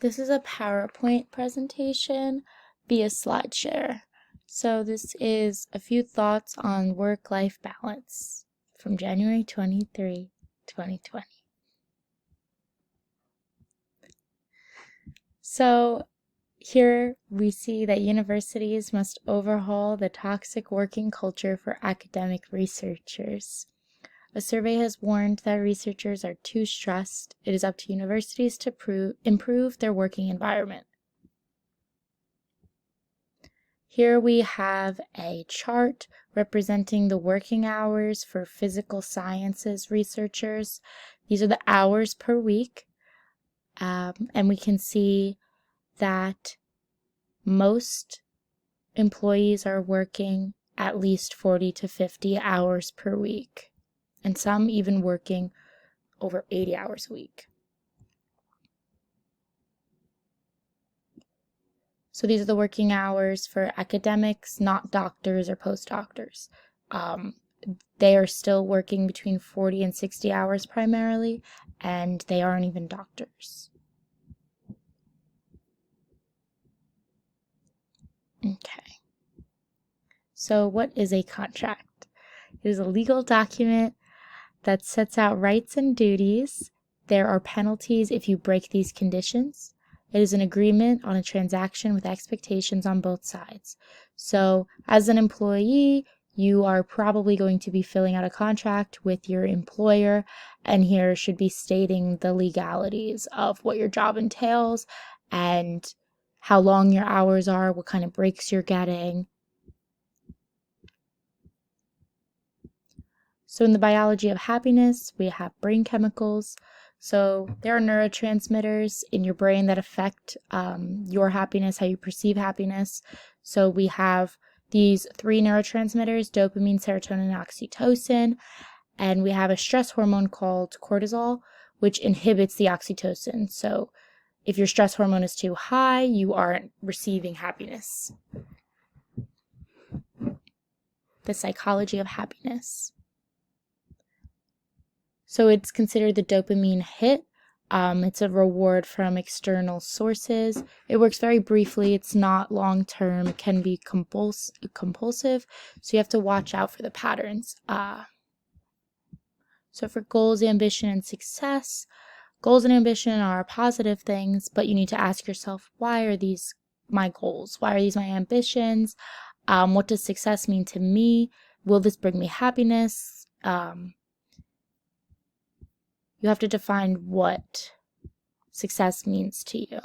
This is a PowerPoint presentation via SlideShare. So this is a few thoughts on work-life balance from January 23, 2020. So here we see that universities must overhaul the toxic working culture for academic researchers. A survey has warned that researchers are too stressed. It is up to universities to improve their working environment. Here we have a chart representing the working hours for physical sciences researchers. These are the hours per week, and we can see that most employees are working at least 40 to 50 hours per week, and some even working over 80 hours a week. So these are the working hours for academics, not doctors or postdoctors. They are still working between 40 and 60 hours primarily, and they aren't even doctors. Okay. So what is a contract? It is a legal document that sets out rights and duties. There are penalties if you break these conditions. It is an agreement on a transaction with expectations on both sides. So as an employee, you are probably going to be filling out a contract with your employer, and here should be stating the legalities of what your job entails and how long your hours are, what kind of breaks you're getting. So in the biology of happiness, we have brain chemicals. So there are neurotransmitters in your brain that affect your happiness, how you perceive happiness. So we have these three neurotransmitters, dopamine, serotonin, and oxytocin. And we have a stress hormone called cortisol, which inhibits the oxytocin. So if your stress hormone is too high, you aren't receiving happiness. The psychology of happiness. So it's considered the dopamine hit. It's a reward from external sources. It works very briefly. It's not long-term. It can be compulsive. So you have to watch out for the patterns. So for goals, ambition, and success, goals and ambition are positive things, but you need to ask yourself, why are these my goals? Why are these my ambitions? What does success mean to me? Will this bring me happiness? You have to define what success means to you.